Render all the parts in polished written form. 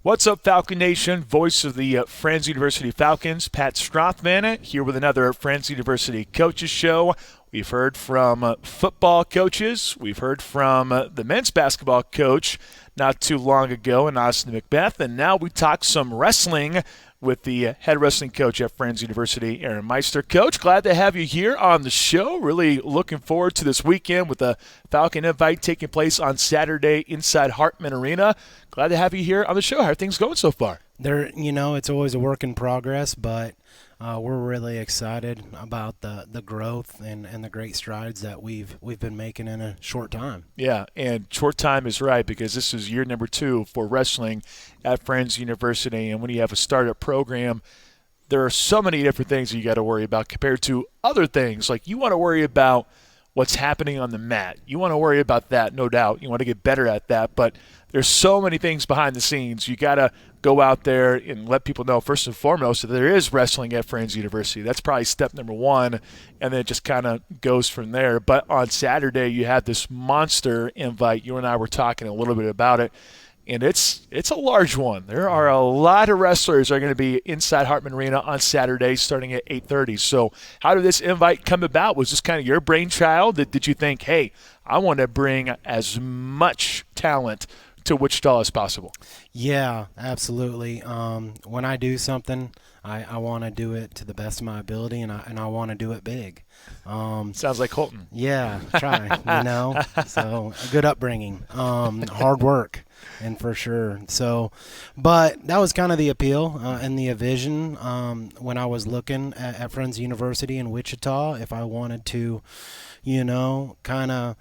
What's up, Falcon Nation? Voice of the Friends University Falcons, Pat Strathman, here with another Friends University Coaches Show. We've heard from football coaches. We've heard from the men's basketball coach not too long ago in Austin Macbeth. And now we talk some wrestling with the head wrestling coach at Friends University, Aaron Meister. Coach, glad to have you here on the show. Really looking forward to this weekend with the Falcon Invite taking place on Saturday inside Hartman Arena. Glad to have you here on the show. How are things going so far? It's always a work in progress, but we're really excited about the growth and the great strides that we've been making in a short time. Yeah, and short time is right because this is year number 2 for wrestling at Friends University, and when you have a startup program, there are so many different things that you got to worry about compared to other things. Like you want to worry about what's happening on the mat. You want to worry about that, no doubt. You want to get better at that, but there's so many things behind the scenes. You got to go out there and let people know, first and foremost, that there is wrestling at Friends University. That's probably step number 1, and then it just kind of goes from there. But on Saturday, you have this monster invite. You and I were talking a little bit about it, and it's a large one. There are a lot of wrestlers that are going to be inside Hartman Arena on Saturday starting at 8:30. So how did this invite come about? Was this kind of your brainchild? Did you think, hey, I want to bring as much talent to Wichita as possible? Yeah, absolutely. When I do something, I want to do it to the best of my ability, and I want to do it big. Sounds like Colton. Yeah, try, So a good upbringing, hard work, and for sure. So, but that was kind of the appeal and the vision when I was looking at Friends University in Wichita. If I wanted to, kind of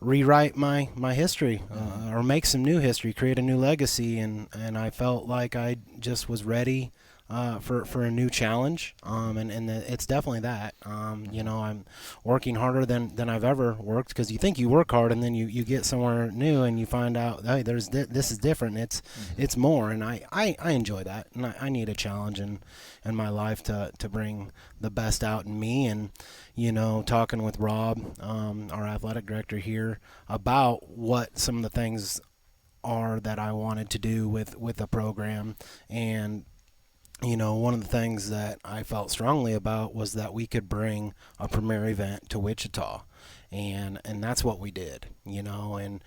rewrite my history or make some new history, create a new legacy, and I felt like I just was ready for a new challenge, and it's definitely that. I'm working harder than I've ever worked, because you think you work hard and then you get somewhere new and you find out, hey, this is different. It's more, and I enjoy that, and I need a challenge in my life to bring the best out in me. And talking with Rob, our athletic director here, about what some of the things are that I wanted to do with a program. And one of the things that I felt strongly about was that we could bring a premier event to Wichita, and that's what we did. And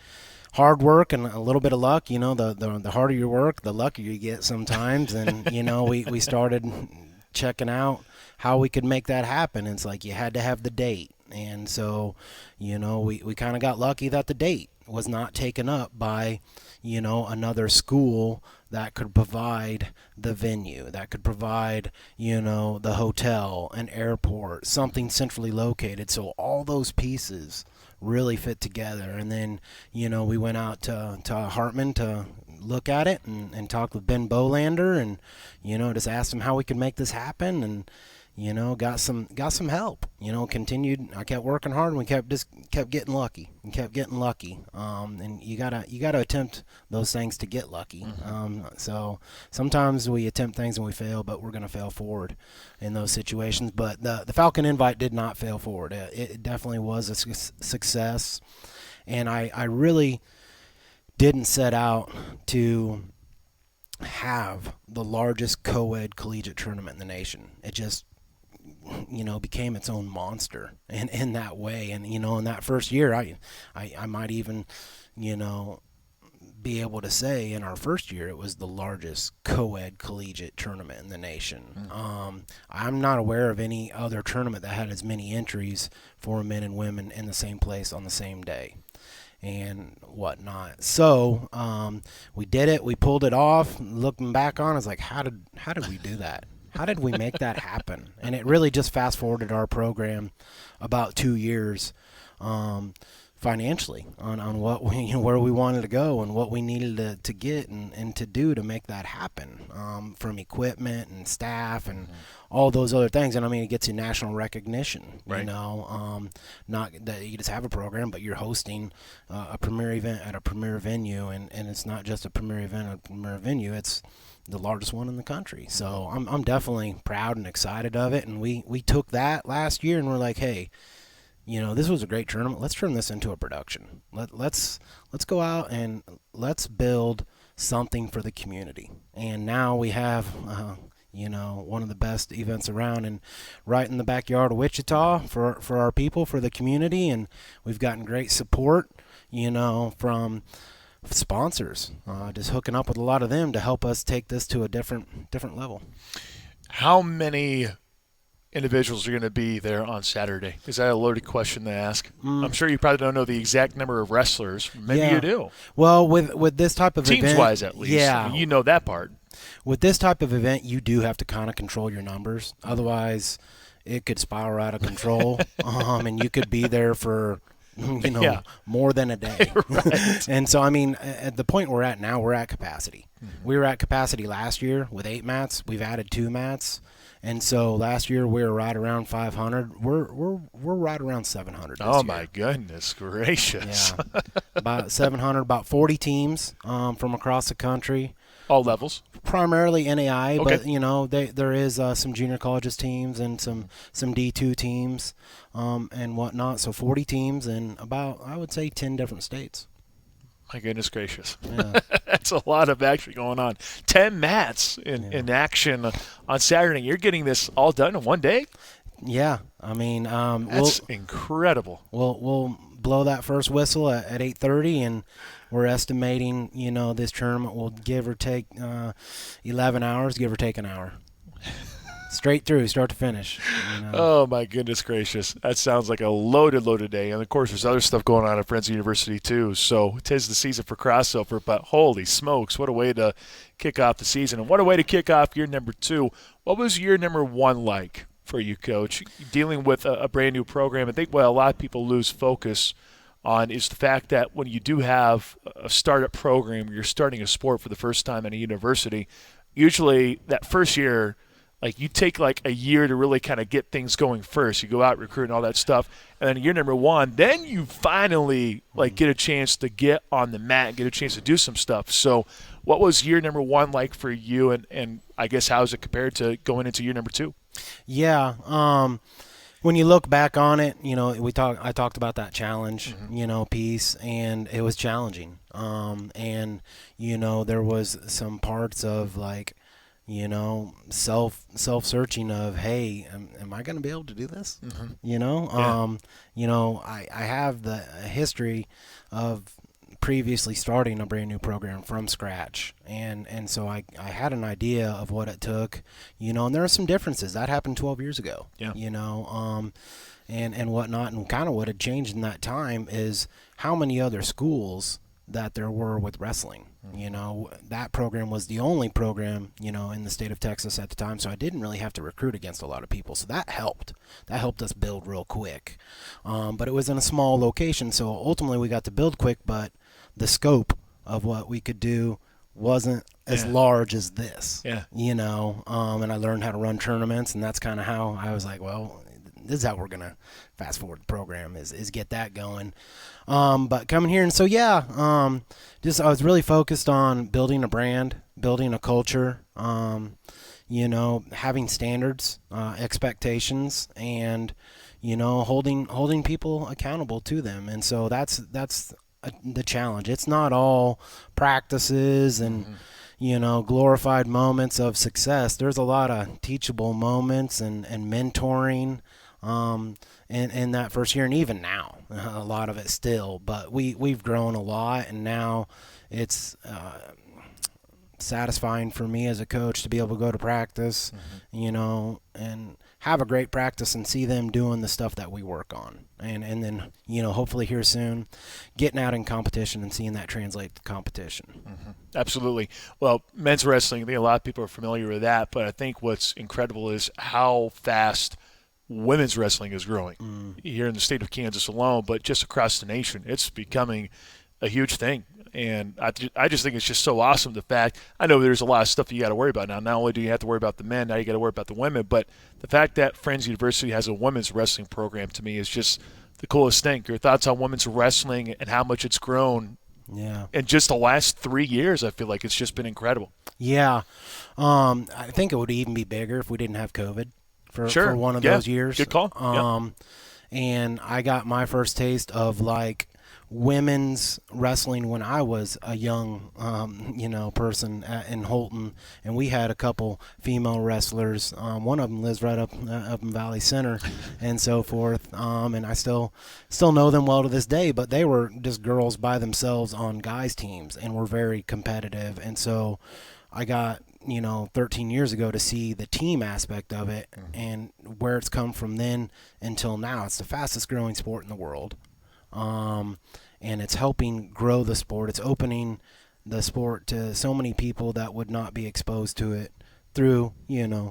hard work and a little bit of luck. The harder you work, the luckier you get sometimes. And we started checking out how we could make that happen. It's like you had to have the date, and so we kind of got lucky that the date was not taken up by another school that could provide the venue, that could provide the hotel, an airport, something centrally located. So all those pieces really fit together. And then we went out to Hartman to look at it and talk with Ben Bolander, and just asked him how we could make this happen, and got some help. Continued. I kept working hard, and we kept getting lucky and kept getting lucky. And you gotta attempt those things to get lucky. So sometimes we attempt things and we fail, but we're gonna fail forward in those situations. But the Falcon Invite did not fail forward. It definitely was a success, and I really didn't set out to have the largest co-ed collegiate tournament in the nation. It just became its own monster in that way. And in that first year, I might even be able to say in our first year it was the largest co-ed collegiate tournament in the nation. I'm not aware of any other tournament that had as many entries for men and women in the same place on the same day and whatnot. So we did it. We pulled it off. Looking back on, it's like, how did we do that? How did we make that happen? And it really just fast forwarded our program about 2 years financially on what where we wanted to go and what we needed to get and to do to make that happen, from equipment and staff and all those other things. And I mean, it gets you national recognition, right? Not that you just have a program, but you're hosting a premier event at a premier venue, and it's not just a premier event at a premier venue, it's the largest one in the country. So I'm definitely proud and excited of it. And we took that last year and we're like, hey, this was a great tournament. Let's turn this into a production. Let's go out and let's build something for the community. And now we have, one of the best events around, and right in the backyard of Wichita for our people, for the community. And we've gotten great support, from sponsors, just hooking up with a lot of them to help us take this to a different level. How many individuals are going to be there on Saturday? Is that a loaded question to ask? I'm sure you probably don't know the exact number of wrestlers. Maybe you do. Well, with this type of event, teams-wise at least. Yeah. I mean, you know that part. With this type of event, you do have to kind of control your numbers. Otherwise, it could spiral out of control, and you could be there for more than a day. Right. And so, I mean, at the point we're at now, we're at capacity. We were at capacity last year with 8 mats. We've added 2 mats. And so last year we were right around 500. We're right around 700 this year. My goodness gracious. Yeah, about 700, about 40 teams from across the country. All levels? Primarily NAI, okay. but, there is some junior colleges teams and some D2 teams and whatnot. So 40 teams in about, I would say, 10 different states. My goodness gracious. Yeah. That's a lot of action going on. 10 mats in action on Saturday. You're getting this all done in one day? Yeah. I mean, that's incredible. We'll blow that first whistle at 8:30, and we're estimating, this tournament will give or take 11 hours, give or take an hour. Straight through, start to finish. Oh, my goodness gracious. That sounds like a loaded day. And, of course, there's other stuff going on at Friends University, too. So it is the season for crossover. But holy smokes, what a way to kick off the season. And what a way to kick off year number 2. What was year number 1 like for you, Coach? Dealing with a brand-new program. I think what a lot of people lose focus on is the fact that when you do have a startup program, you're starting a sport for the first time at a university, usually that first year – like you take like a year to really kind of get things going first. You go out, recruit, and all that stuff. And then year number 1, then you finally like get a chance to get on the mat and get a chance to do some stuff. So what was year number 1 like for you? And I guess how is it compared to going into year number 2? Yeah. When you look back on it, I talked about that challenge, piece, and it was challenging. And there was some parts of like, self-searching of, hey, am I going to be able to do this? I have the history of previously starting a brand new program from scratch. And so I had an idea of what it took, and there are some differences. That happened 12 years ago, and whatnot. And kind of what had changed in that time is how many other schools that there were with wrestling. That program was the only program, in the state of Texas at the time, so I didn't really have to recruit against a lot of people. So that helped. That helped us build real quick. But it was in a small location, so ultimately we got to build quick, but the scope of what we could do wasn't as large as this. And I learned how to run tournaments, and that's kind of how I was like, well, this is how we're going to fast forward the program is get that going. But coming here, and so, I was really focused on building a brand, building a culture, having standards, expectations, and, holding people accountable to them. And so that's the challenge. It's not all practices and, glorified moments of success. There's a lot of teachable moments and mentoring, in that first year, and even now, a lot of it still. But we've grown a lot, and now it's satisfying for me as a coach to be able to go to practice, and have a great practice and see them doing the stuff that we work on. And then, hopefully here soon, getting out in competition and seeing that translate to competition. Absolutely. Well, men's wrestling, I think a lot of people are familiar with that, but I think what's incredible is how fast women's wrestling is growing here in the state of Kansas alone, but just across the nation. It's becoming a huge thing. And I just think it's just so awesome, the fact – I know there's a lot of stuff you got to worry about now. Not only do you have to worry about the men, now you got to worry about the women. But the fact that Friends University has a women's wrestling program, to me, is just the coolest thing. Your thoughts on women's wrestling and how much it's grown in just the last 3 years? I feel like it's just been incredible. Yeah. I think it would even be bigger if we didn't have COVID for one of those years. Good call. And I got my first taste of, like, women's wrestling when I was a young, person in Holton, and we had a couple female wrestlers. One of them lives right up in Valley Center, and so forth. And I still know them well to this day. But they were just girls by themselves on guys' teams, and were very competitive. And so I got 13 years ago to see the team aspect of it and where it's come from then until now. It's the fastest growing sport in the world. And it's helping grow the sport. It's opening the sport to so many people that would not be exposed to it through,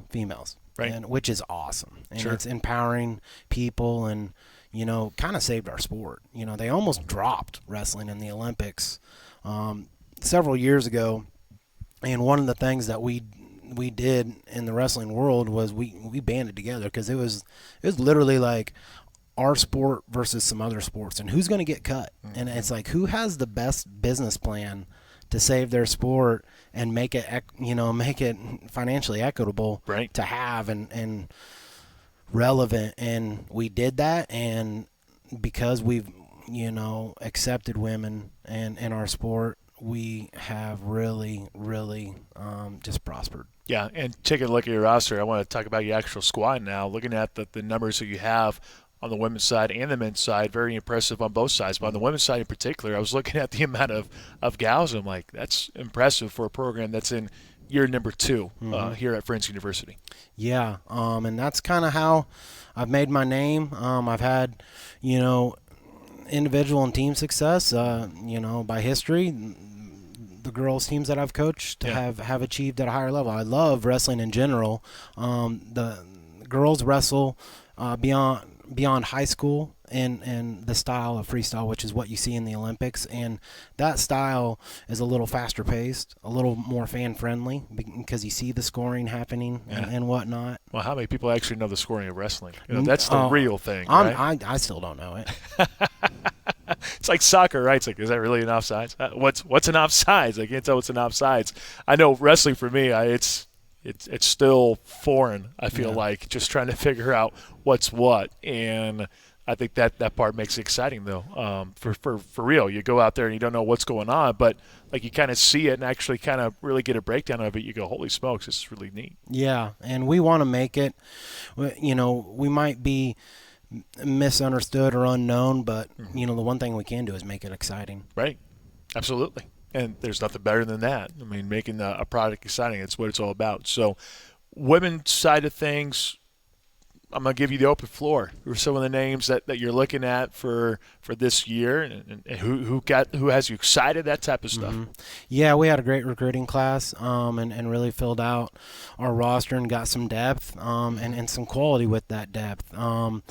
females. Right. And which is awesome. And Sure. it's empowering people and, kind of saved our sport. They almost dropped wrestling in the Olympics several years ago. And one of the things that we did in the wrestling world was we banded together, because it was literally like our sport versus some other sports, and who's going to get cut. And it's like, who has the best business plan to save their sport and make it financially equitable Right. to have and relevant. And we did that, and because we've accepted women and in our sport, we have really, really just prospered. Yeah, and taking a look at your roster, I want to talk about your actual squad now. Looking at the numbers that you have on the women's side and the men's side, very impressive on both sides. But on the women's side in particular, I was looking at the amount of gals. I'm like, that's impressive for a program that's in year number 2 here at Friends University. Yeah, and that's kind of how I've made my name. I've had, individual and team success, by history. The girls' teams that I've coached have achieved at a higher level. I love wrestling in general. The girls wrestle beyond high school and the style of freestyle, which is what you see in the Olympics. And that style is a little faster paced, a little more fan friendly, because you see the scoring happening and whatnot. Well, how many people actually know the scoring of wrestling? That's the real thing, right? I still don't know it. It's like soccer, right? It's like, is that really an offsides? What's an offsides? I can't tell what's an offsides. I know wrestling for me, it's still foreign. I feel like just trying to figure out what's what, and I think that part makes it exciting though. For real, you go out there and you don't know what's going on, but like you kind of see it and actually kind of really get a breakdown of it. You go, holy smokes, this is really neat. Yeah, and we want to make it. We might be misunderstood or unknown, but the one thing we can do is make it exciting. Right, absolutely. And there's nothing better than that. I mean, making a product exciting, it's what it's all about. So women's side of things, I'm going to give you the open floor. Who are some of the names that you're looking at for this year, and who has you excited, that type of stuff? Yeah, we had a great recruiting class and really filled out our roster and got some depth and some quality with that depth. One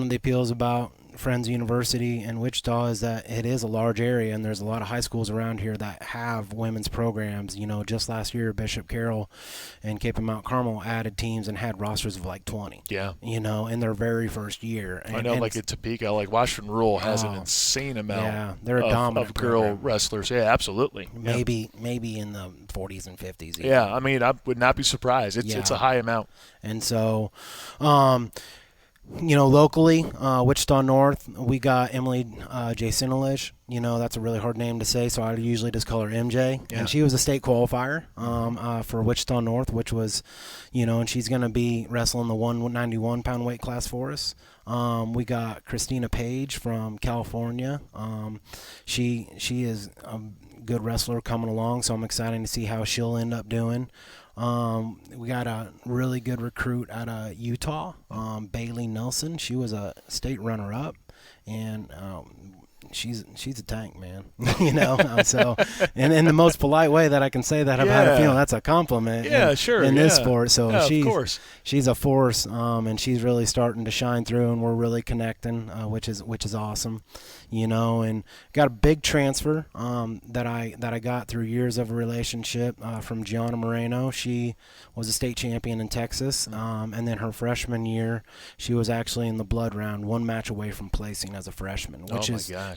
of the appeals about Friends University in Wichita is that it is a large area, and there's a lot of high schools around here that have women's programs. Just last year, Bishop Carroll and Cape and Mount Carmel added teams and had rosters of like 20. Yeah. In their very first year. I know, like in Topeka, like Washington Rural has an insane amount they're a dominant of girl program. wrestlers. Yeah, absolutely. Maybe in the 40s and 50s. Even. Yeah, I mean, I would not be surprised. It's a high amount. And so, locally, Wichita North, we got Emily J. Sinalish. That's a really hard name to say, so I usually just call her MJ. Yeah. And she was a state qualifier for Wichita North, which was, and she's going to be wrestling the 191-pound weight class for us. We got Christina Page from California. She is a good wrestler coming along, so I'm excited to see how she'll end up doing. We got a really good recruit out of Utah, Bailey Nelson. She was a state runner-up, and she's a tank, man. So and in the most polite way that I can say that, I've had a feeling that's a compliment. In this sport, so of course. She's a force, and she's really starting to shine through, and we're really connecting, which is awesome. And got a big transfer that I got through years of a relationship from Gianna Moreno. She was a state champion in Texas, and then her freshman year, she was actually in the blood round, one match away from placing as a freshman, which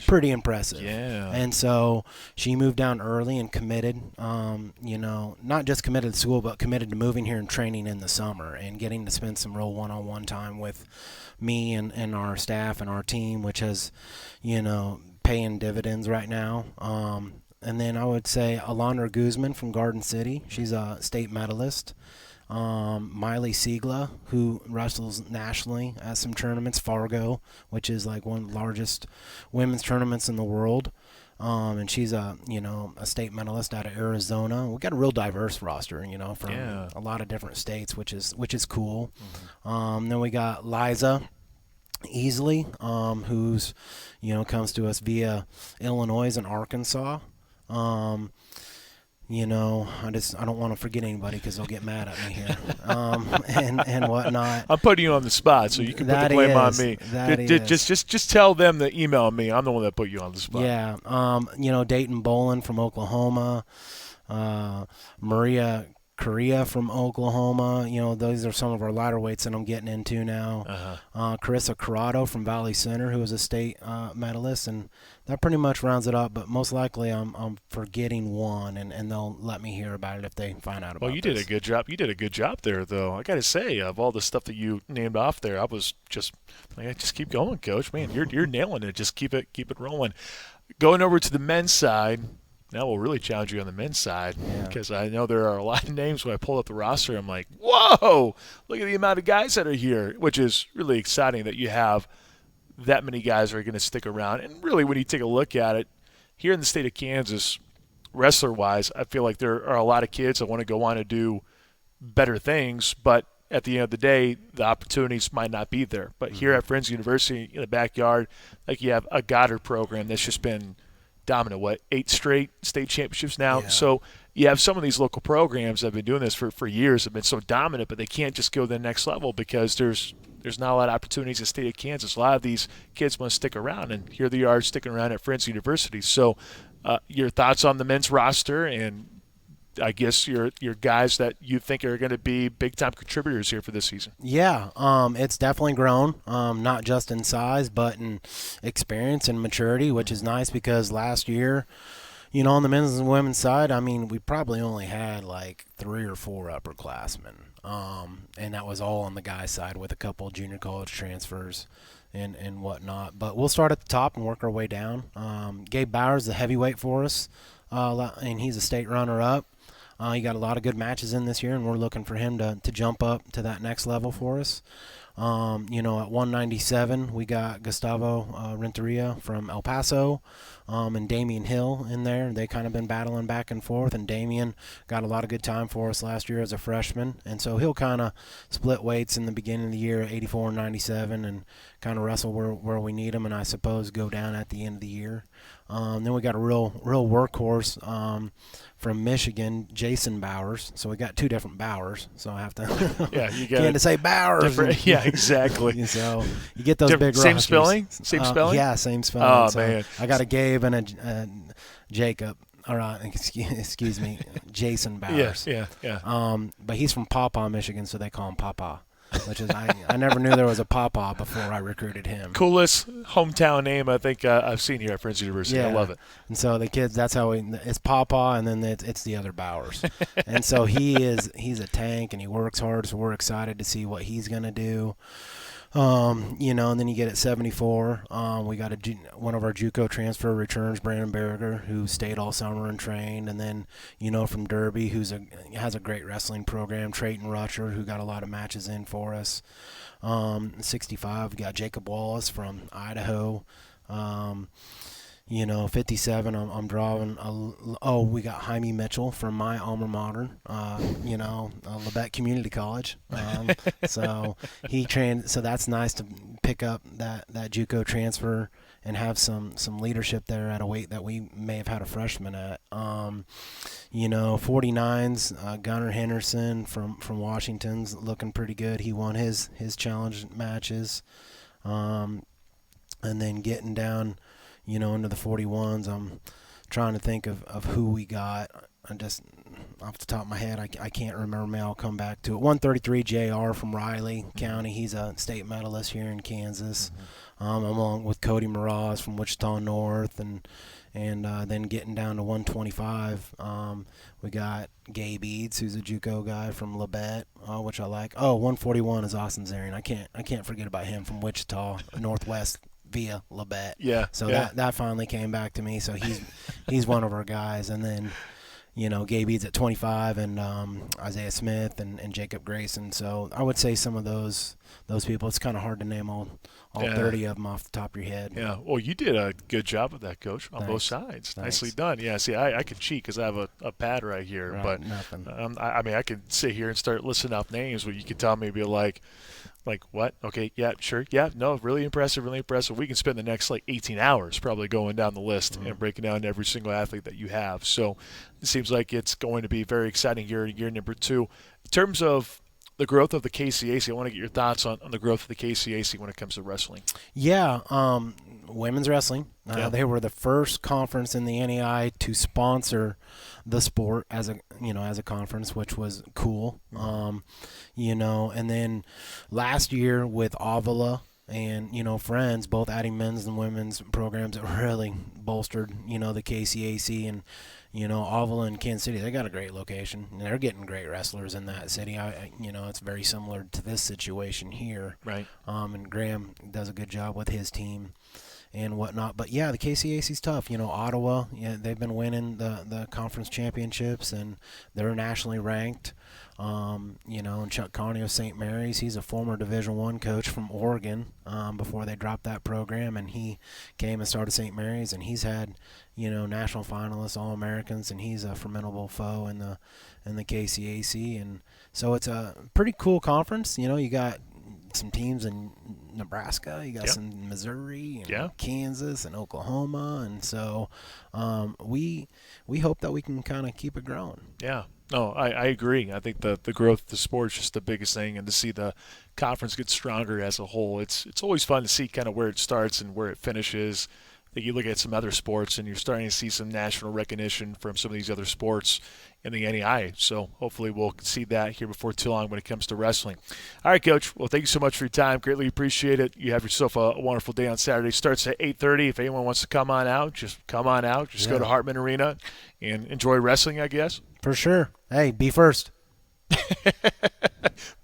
pretty impressive. Yeah. And so she moved down early and committed, not just committed to school, but committed to moving here and training in the summer and getting to spend some real one-on-one time with me and our staff and our team, which has, paying dividends right now. And then I would say Alondra Guzman from Garden City. She's a state medalist. Miley Siegla, who wrestles nationally at some tournaments, Fargo, which is like one of the largest women's tournaments in the world. And she's a state medalist out of Arizona. We got a real diverse roster, from a lot of different states, which is cool. Mm-hmm. Then we got Liza Easley, who's comes to us via Illinois and Arkansas. I don't want to forget anybody because they'll get mad at me here, and whatnot. I'm putting you on the spot, so you can put the blame on me. Just tell them to email me. I'm the one that put you on the spot. Yeah. Dayton Bolin from Oklahoma, Maria Correa from Oklahoma. Those are some of our lighter weights that I'm getting into now. Uh-huh. Carissa Corrado from Valley Center, who was a state medalist, and that pretty much rounds it up. But most likely I'm forgetting one, and they'll let me hear about it if they find out about it. Well, you did a good job. You did a good job there, though. I got to say, of all the stuff that you named off there, I was just keep going, Coach. Man, you're nailing it. Just keep it rolling. Going over to the men's side. Now we'll really challenge you on the men's side because I know there are a lot of names when I pull up the roster. I'm like, whoa, look at the amount of guys that are here, which is really exciting that you have that many guys that are going to stick around. And really, when you take a look at it, here in the state of Kansas, wrestler-wise, I feel like there are a lot of kids that want to go on to do better things, but at the end of the day, the opportunities might not be there. But here at Friends University in the backyard, like you have a Goddard program that's just been dominant, 8 straight state championships now. Yeah. So you have some of these local programs that have been doing this for years, have been so dominant, but they can't just go to the next level because there's not a lot of opportunities in the state of Kansas. A lot of these kids want to stick around, and here they are sticking around at Friends University. So your thoughts on the men's roster and I guess your guys that you think are going to be big-time contributors here for this season. Yeah, it's definitely grown, not just in size, but in experience and maturity, which is nice because last year, on the men's and women's side, we probably only had like 3 or 4 upperclassmen, and that was all on the guys' side with a couple junior college transfers and whatnot. But we'll start at the top and work our way down. Gabe Bowers is a heavyweight for us, and he's a state runner-up. He got a lot of good matches in this year, and we're looking for him to jump up to that next level for us. At 197, we got Gustavo Renteria from El Paso and Damian Hill in there. They kind of been battling back and forth, and Damian got a lot of good time for us last year as a freshman. And so he'll kind of split weights in the beginning of the year, 84 and 97, and kind of wrestle where we need him, and I suppose go down at the end of the year. Then we got a real workhorse from Michigan, Jason Bowers. So we got 2 different Bowers. So I have to you got to say Bowers. Yeah, exactly. So you get those big same Rockies. spelling. Same spelling. Yeah, same spelling. Oh so man, I got a Gabe and a Jacob. All right, excuse me, Jason Bowers. Yeah. But he's from Pawpaw, Michigan, so they call him Pawpaw. Which is I never knew there was a Pawpaw before I recruited him. Coolest hometown name I think I've seen here at Friends University. Yeah. I love it. And so the kids, that's how it's Pawpaw, and then it's the other Bowers. And so he's a tank, and he works hard. So we're excited to see what he's gonna do. And then you get at 74. We got one of our JUCO transfer returns, Brandon Berger, who stayed all summer and trained, and then from Derby, has a great wrestling program, Trayton Rutcher, who got a lot of matches in for us. 65, we got Jacob Wallace from Idaho. 57, I'm drawing. We got Jaime Mitchell from my alma mater, Labette Community College. So he trained. So that's nice to pick up that JUCO transfer and have some leadership there at a weight that we may have had a freshman at. 49s, Gunnar Henderson from Washington's looking pretty good. He won his challenge matches, and then getting down. Into the 41s, I'm trying to think of who we got. I just, off the top of my head, I can't remember. Maybe I'll come back to it. 133 JR from Riley County. He's a state medalist here in Kansas. along with Cody Mraz from Wichita North, and then getting down to 125. We got Gabe Eads, who's a JUCO guy from Labette, which I like. 141 is Austin Zarian. I can't forget about him from Wichita Northwest via Labette. Yeah. So yeah. that finally came back to me. So he's one of our guys, and then Gabe Eads at 25, and Isaiah Smith and Jacob Grayson. So I would say some of those people. It's kind of hard to name all 30 of them off the top of your head. Yeah. Well, you did a good job of that, Coach, on both sides. Thanks. Nicely done. Yeah. See, I can cheat because I have a pad right here, Right, but nothing. I mean, I could sit here and start listing off names where you could tell me, be like what? Okay, yeah, sure, yeah, no, really impressive. We can spend the next 18 hours probably going down the list and breaking down every single athlete that you have. So it seems like it's going to be very exciting year number 2. In terms of the growth of the KCAC, I want to get your thoughts on the growth of the KCAC when it comes to wrestling. Yeah, women's wrestling. They were the first conference in the NEI to sponsor the sport as a conference, which was cool. And then last year with Avila and Friends, both adding men's and women's programs, that really bolstered the KCAC. And Avila and Kansas City, they got a great location, and they're getting great wrestlers in that city. It's very similar to this situation here. Right. And Graham does a good job with his team and whatnot. But yeah, the KCAC's tough. Ottawa, they've been winning the conference championships, and they're nationally ranked. And Chuck Connie of St. Mary's, he's a former Division I coach from Oregon before they dropped that program, and he came and started St. Mary's, and he's had national finalists, All-Americans, and he's a formidable foe in the KCAC. And so it's a pretty cool conference. You got some teams in Nebraska, you got some in Missouri and Kansas and Oklahoma, and so we hope that we can kind of keep it growing. Yeah. No, I agree. I think the growth of the sport is just the biggest thing, and to see the conference get stronger as a whole, it's always fun to see kind of where it starts and where it finishes. I think you look at some other sports, and you're starting to see some national recognition from some of these other sports in the NEI. So hopefully we'll see that here before too long when it comes to wrestling. All right, Coach. Well, thank you so much for your time. Greatly appreciate it. You have yourself a wonderful day on Saturday. Starts at 8:30. If anyone wants to come on out, just come on out. Just go to Hartman Arena and enjoy wrestling, I guess. For sure. Hey, be first.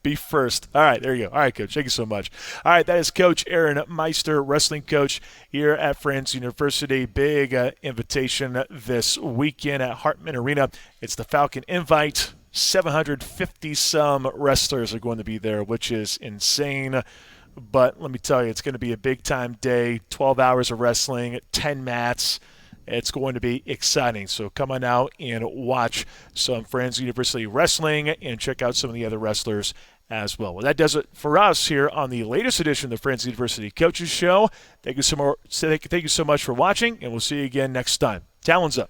Be first. All right, there you go. All right, Coach. Thank you so much. All right, that is Coach Aaron Meister, wrestling coach here at Friends University. Big invitation this weekend at Hartman Arena. It's the Falcon Invite. 750-some wrestlers are going to be there, which is insane. But let me tell you, it's going to be a big-time day, 12 hours of wrestling, 10 mats. It's going to be exciting. So come on out and watch some Friends University wrestling and check out some of the other wrestlers as well. Well, that does it for us here on the latest edition of the Friends University Coaches Show. Thank you so much for watching, and we'll see you again next time. Talons up.